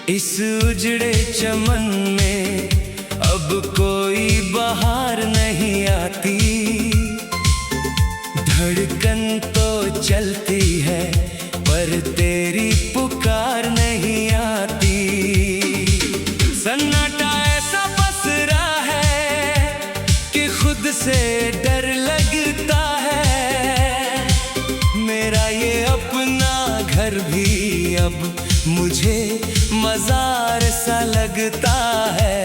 इस उजड़े चमन में अब कोई बहार नहीं आती। धड़कन तो चलती है पर तेरी पुकार नहीं आती। सन्नाटा ऐसा पसरा है कि खुद से डर लगता है। मेरा ये अपना घर भी अब मुझे मजार सा लगता है।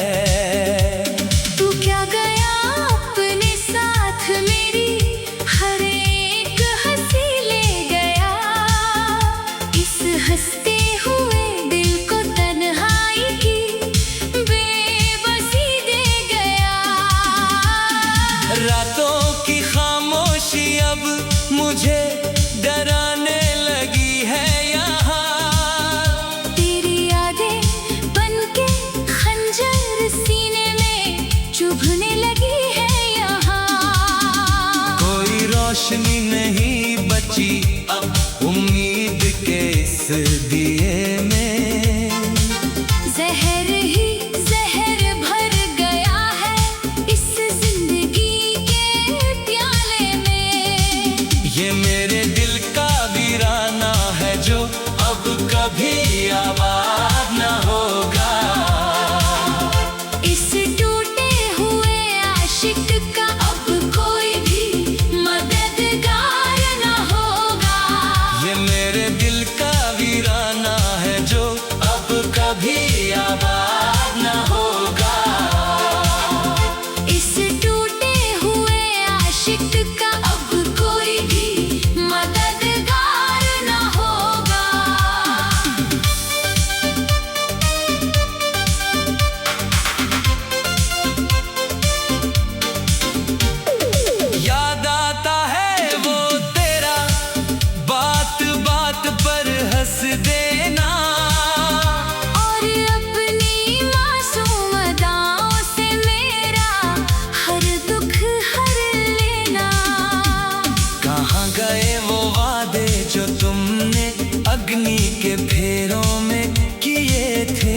तू क्या गया अपने साथ मेरी हर एक हंसी ले गया। इस हंसते हुए दिल को तन्हाई की बेबसी दे गया। रातों की खामोशी अब मुझे डराने लगी है। चुभने लगी है यहाँ। कोई रोशनी नहीं बची अब उम्मीद के इस दिए में। जहर ही जहर भर गया है इस जिंदगी के प्याले में। ये मेरे दिल का वीराना है जो अब कभी आबाद न होगा। का अब कोई भी मददगार न होगा। ये मेरे दिल का वीराना है जो अब कभी आबाद न होगा। इस टूटे हुए आशिक का अब कोई भी मददगार न होगा। याद आता है वो तेरा बात बात पर हंस देना। और अपनी मासूम अदाओं से मेरा हर दुख हर लेना। कहाँ गए वो वादे जो तुमने अग्नि के फेरों में किए थे।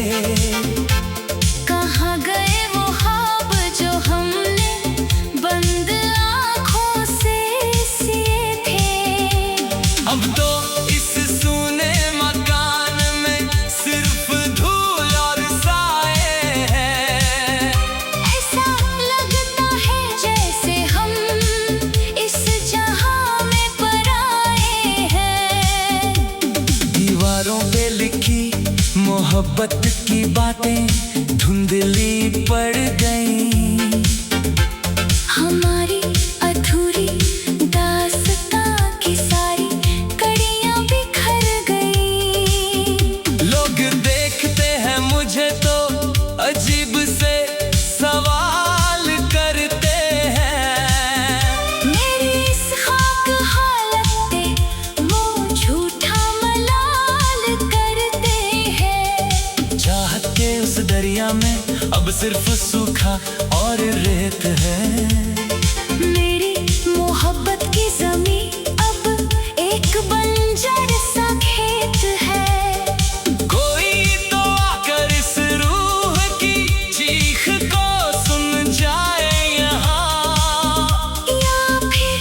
कहाँ गए वो ख्वाब जो हमने बंद आँखों से सिए थे। अब तो इस सूने मकान में सिर्फ धूल और साए हैं। ऐसा लगता है जैसे हम इस जहां में पराए हैं। दीवारों पे लिखी मोहब्बत की बातें धुंधली पड़ गईं। हमारी अधूरी दास्तां की सारी कड़ियां बिखर गई। लोग देखते हैं मुझे तो अजीब से सवाल करते हैं। मेरी इस खाक हालत पे वो झूठा मलाल करते हैं। चाहत के उस दरिया में अब सिर्फ सूखा और रेत है। मेरी मोहब्बत की ज़मीं अब एक बंजर सा खेत है। कोई तो आकर इस रूह की चीख को सुन जाए यहाँ। या फिर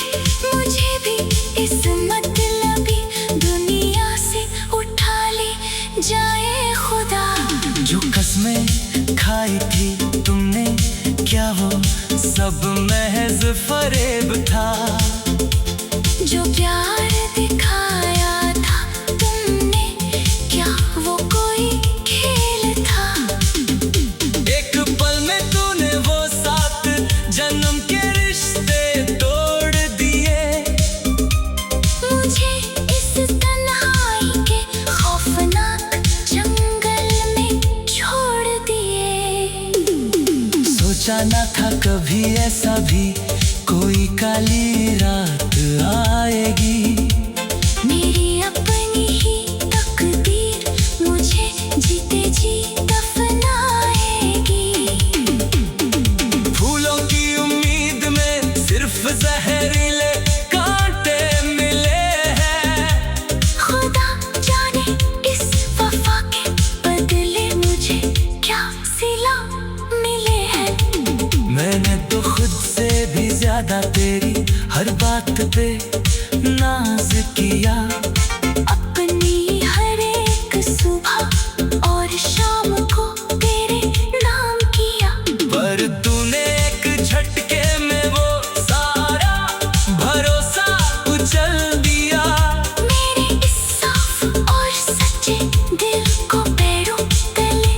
मुझे भी इस मतलबी दुनिया से उठा ले जाए खुदा। जो कसमें खाई थी तुमने क्या वो सब महज फरेब था। जो प्यार दिखाया था तुमने क्या वो कोई खेल था। एक पल में तूने वो 7 जन्म के रिश्ते तोड़ दिए। मुझे इस तन्हाई के खौफनाक जंगल में छोड़ दिए। सोचा ना था कभी ऐसा भी कोई काली रात आएगी। मेरी अपनी ही तकदीर मुझे जीते जी दफनाएगी। फूलों की उम्मीद में सिर्फ जहरीले कांटे मिले हैं। खुदा जाने इस वफा के बदले पे नाज किया। अपनी हर एक सुबह और शाम को तेरे नाम किया। पर तूने एक झटके में वो सारा भरोसा उछल दिया। मेरे इस साफ और सच्चे दिल को पैरों तले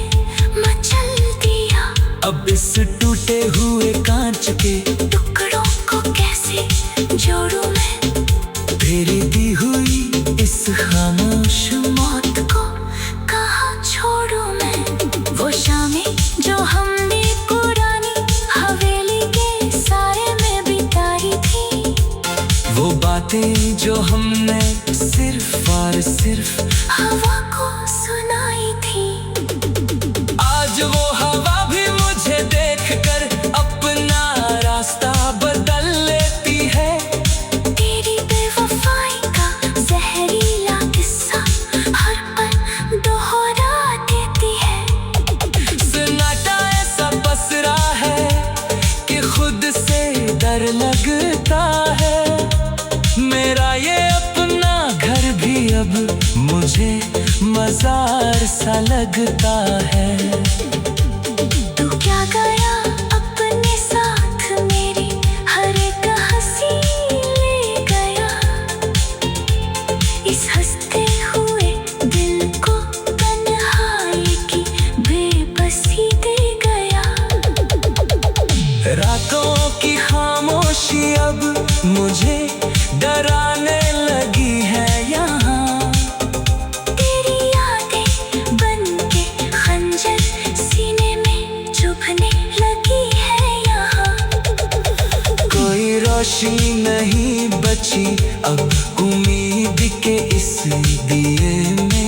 मचल दिया। अब इस टूटे हुए कांच के टुकड़ों को कैसे जोड़ूं मैं, तेरी दी हुई इस खामोश मौत को कहाँ छोड़ूं मैं। वो शामें जो हमने पुरानी हवेली के सारे में बिताई थी, वो बातें जो हमने सिर्फ और सिर्फ हवा को सुनाई थी। आज वो हवा भी मुझे देखकर अपना रास्ता बदल लेती है। तेरी बेवफाई का जहरीला किस्सा हर पल दोहरा देती है। सन्नाटा ऐसा पसरा है कि खुद से डर लगता है। मेरा ये अपना घर भी अब मुझे मजार सा लगता है। तू क्या गया अपने साथ, मेरी हर एक हंसी ले गया। इस हंसते हुए दिल को तन्हाई की बेबसी दे गया। रातों की खामोशी अब मुझे डराने लगी है यहाँ। तेरी यादें बनके खंजर सीने में चुभने लगी है यहाँ। कोई रोशनी नहीं बची अब उम्मीद के इस दिए में।